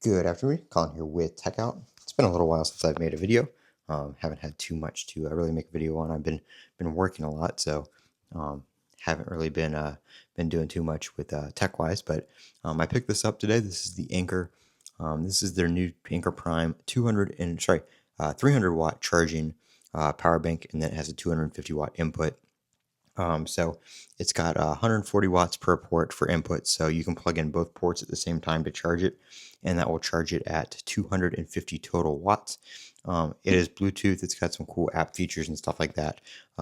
Good afternoon, Colin here with Techout. It's been a little while since I've made a video. Haven't had too much to really make a video on. I've been working a lot, so haven't really been doing too much with tech-wise. But I picked this up today. This is the Anker. This is their new Anker Prime 300 watt charging power bank, and then it has a 250 watt input. So it's got 140 watts per port for input, so you can plug in both ports at the same time to charge it, and that will charge it at 250 total watts. It is Bluetooth. It's got some cool app features and stuff like that.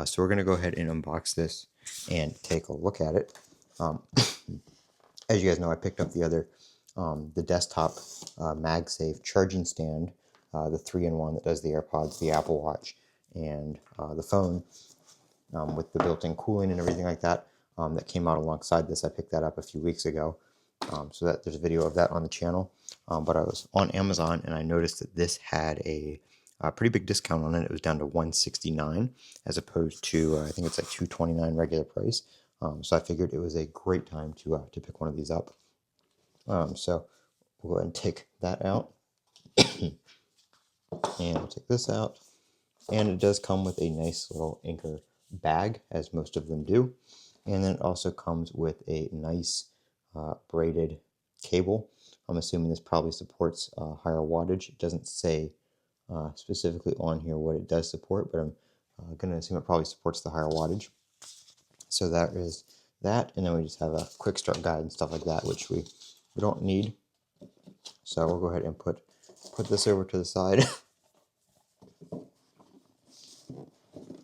So we're going to go ahead and unbox this and take a look at it. As you guys know, I picked up the desktop MagSafe charging stand, the 3-in-1 that does the AirPods, the Apple Watch, and the phone. With the built-in cooling and everything like that, that came out alongside this. I picked that up a few weeks ago, so that there's a video of that on the channel. But I was on Amazon and I noticed that this had a pretty big discount on it. It was down to $169 as opposed to I think it's like $229 regular price. So I figured it was a great time to pick one of these up. So we'll go ahead and take that out, and we'll take this out. And it does come with a nice little Anker bag, as most of them do. And then it also comes with a nice braided cable. I'm assuming this probably supports higher wattage. It doesn't say specifically on here what it does support, but I'm going to assume it probably supports the higher wattage. So that is that. And then we just have a quick start guide and stuff like that, which we don't need. So we'll go ahead and put this over to the side.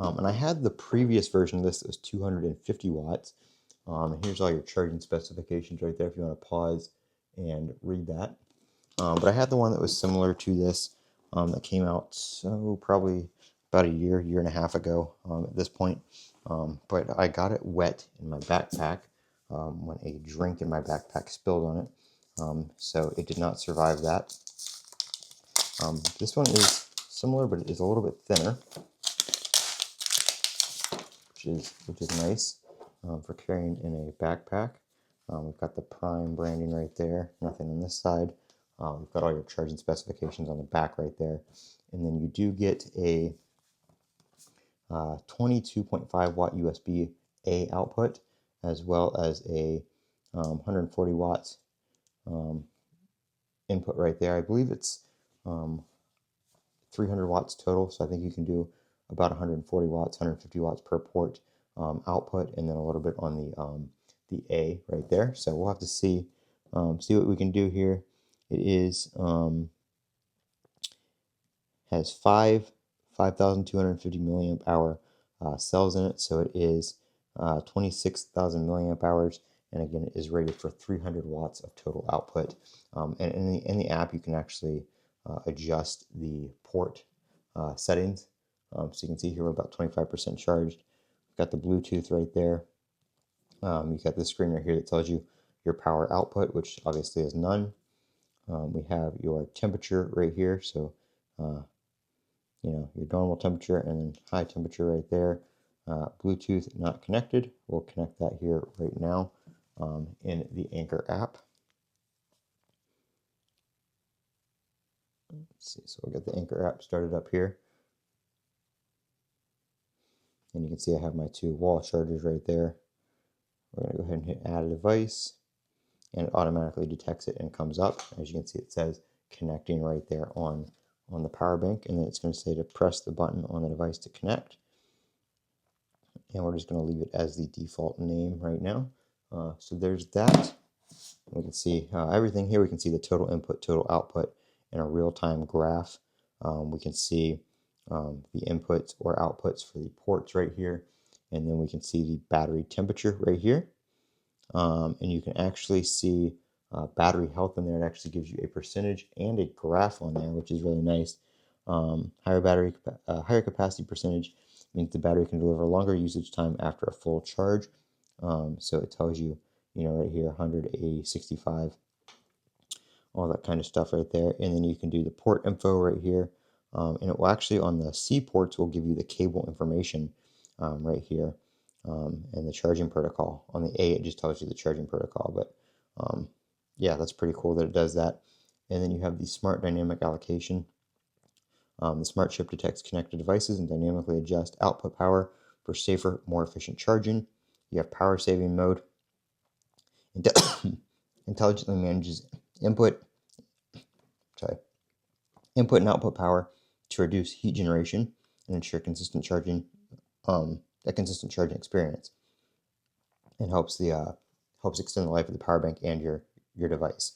And I had the previous version of this that was 250 watts. And here's all your charging specifications right there if you want to pause and read that. But I had the one that was similar to this that came out probably about a year and a half ago at this point. But I got it wet in my backpack when a drink in my backpack spilled on it. So it did not survive that. This one is similar, but it is a little bit thinner, which is nice for carrying in a backpack. We've got the Prime branding right there, nothing on this side. We've got all your charging specifications on the back right there. And then you do get a 22.5 watt USB-A output, as well as a 140 watts input right there. I believe it's 300 watts total, so I think you can do about 140 watts, 150 watts per port output, and then a little bit on the A right there. So we'll have to see what we can do here. It is has 5,250 milliamp hour cells in it, so it is 26,000 milliamp hours, and again, it is rated for 300 watts of total output. And in the app, you can actually adjust the port settings. So you can see here we're about 25% charged. We've got the Bluetooth right there. You've got this screen right here that tells you your power output, which obviously is none. We have your temperature right here, so your normal temperature and then high temperature right there. Bluetooth not connected. We'll connect that here right now in the Anker app. Let's see, so we'll get the Anker app started up here. And you can see I have my two wall chargers right there. We're going to go ahead and hit add a device, and it automatically detects it and comes up. As you can see, it says connecting right there on the power bank, and then it's going to say to press the button on the device to connect. And we're just going to leave it as the default name right now. So there's that. We can see everything here. We can see the total input, total output in a real-time graph. We can see the inputs or outputs for the ports right here. And then we can see the battery temperature right here. And you can actually see battery health in there. It actually gives you a percentage and a graph on there, which is really nice. Higher capacity percentage means the battery can deliver longer usage time after a full charge. So it tells you, right here, 100, 80, 65, all that kind of stuff right there. And then you can do the port info right here. And it will actually, on the C ports, will give you the cable information right here. And the charging protocol. On the A, it just tells you the charging protocol. But yeah, that's pretty cool that it does that. And then you have the smart dynamic allocation. The smart chip detects connected devices and dynamically adjusts output power for safer, more efficient charging. You have power saving mode. Intelligently manages input, input and output power to reduce heat generation and ensure consistent charging, a consistent charging experience, and helps extend the life of the power bank and your device.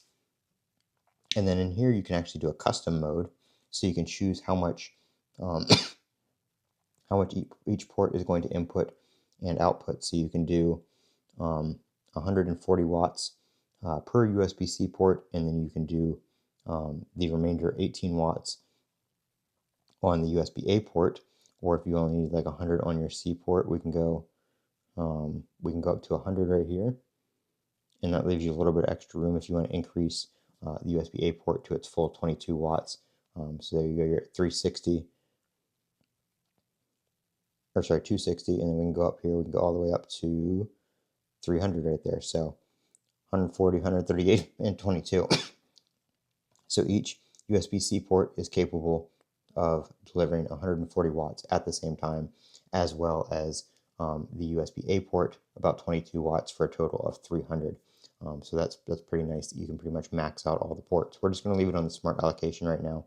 And then in here you can actually do a custom mode, so you can choose how much each port is going to input and output. So you can do 140 watts per USB-C port, and then you can do the remainder 18 watts on the USB-A port. Or if you only need like 100 on your C port, we can go up to 100 right here, and that leaves you a little bit of extra room if you want to increase the USB-A port to its full 22 watts. So there you go, you're at 360, or sorry, 260, and then we can go up here, we can go all the way up to 300 right there. So 140, 138, and 22. So each USB-C port is capable of delivering 140 watts at the same time, as well as the USB-A port, about 22 watts, for a total of 300. So that's pretty nice that you can pretty much max out all the ports. We're just going to leave it on the smart allocation right now,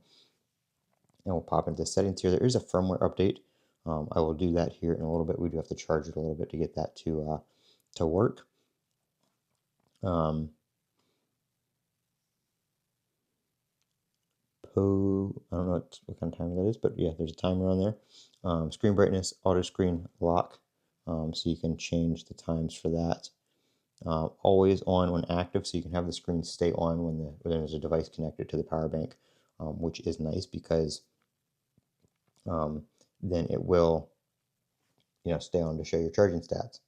and we'll pop into settings here. There is a firmware update. I will do that here in a little bit. We do have to charge it a little bit to get that to work. I don't know what kind of timer that is, but yeah, there's a timer on there. Screen brightness, auto screen lock, so you can change the times for that. Always on when active, so you can have the screen stay on when there's a device connected to the power bank, which is nice because then it will stay on to show your charging stats.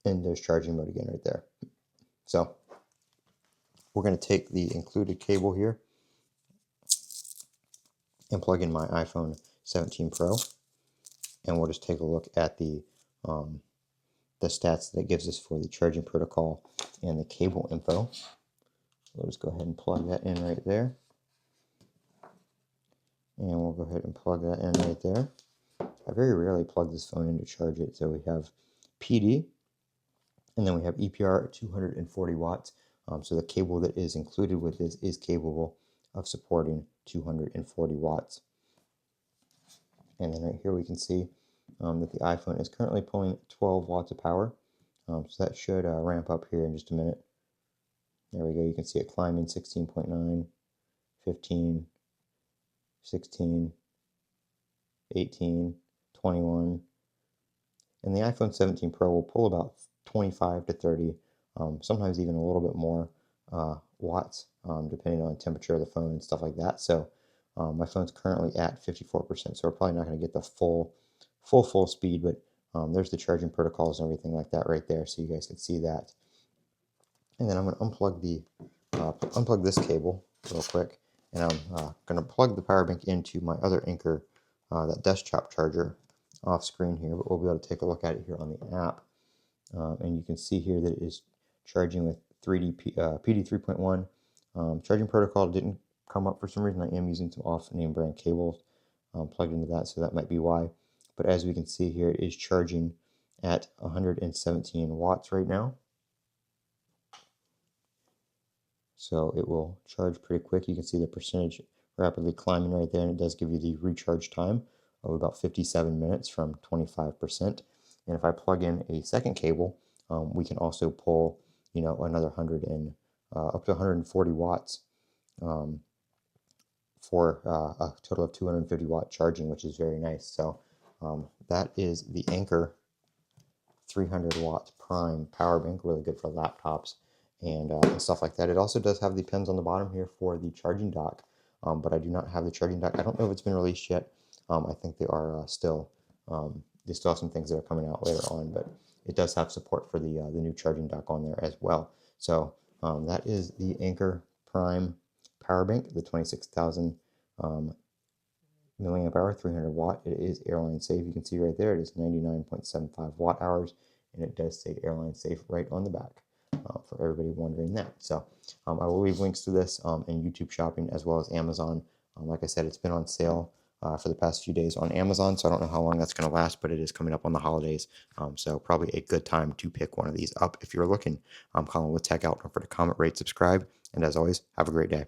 And there's charging mode again right there. So we're going to take the included cable here and plug in my iPhone 17 Pro, and we'll just take a look at the stats that it gives us for the charging protocol and the cable info. We'll just go ahead and plug that in right there, and we'll go ahead and plug that in right there. I very rarely plug this phone in to charge it. So we have PD, and then we have EPR at 240 watts. So the cable that is included with this is capable of supporting 240 watts. And then right here we can see that the iPhone is currently pulling 12 watts of power. So that should ramp up here in just a minute. There we go. You can see it climbing 16.9, 15, 16, 18, 21. And the iPhone 17 Pro will pull about 25 to 30, sometimes even a little bit more watts, depending on the temperature of the phone and stuff like that. So my phone's currently at 54%, so we're probably not going to get the full speed, but there's the charging protocols and everything like that right there, so you guys can see that. And then I'm going to unplug this cable real quick, and I'm going to plug the power bank into my other Anker, that desktop charger, off screen here, but we'll be able to take a look at it here on the app. And you can see here that it is charging with PD 3.1. Charging protocol didn't come up for some reason. I am using some off-name brand cables plugged into that, so that might be why. But as we can see here, it is charging at 117 watts right now. So it will charge pretty quick. You can see the percentage rapidly climbing right there, and it does give you the recharge time of about 57 minutes from 25%. And if I plug in a second cable, we can also pull, another 100 and up to 140 watts for a total of 250 watt charging, which is very nice. So that is the Anker 300 watt prime power bank, really good for laptops and stuff like that. It also does have the pins on the bottom here for the charging dock, but I do not have the charging dock. I don't know if it's been released yet. I think they are still, they still have some things that are coming out later on, but it does have support for the new charging dock on there as well. So that is the Anker Prime power bank, the 26,000 milliamp hour, 300 watt. It is airline safe. You can see right there, it is 99.75 watt hours, and it does say airline safe right on the back. for everybody wondering that. So I will leave links to this in YouTube Shopping as well as Amazon. Like I said, it's been on sale for the past few days on Amazon, so I don't know how long that's going to last, but it is coming up on the holidays. So probably a good time to pick one of these up if you're looking. I'm Colin with Techout. Don't forget to comment, rate, subscribe, and as always, have a great day.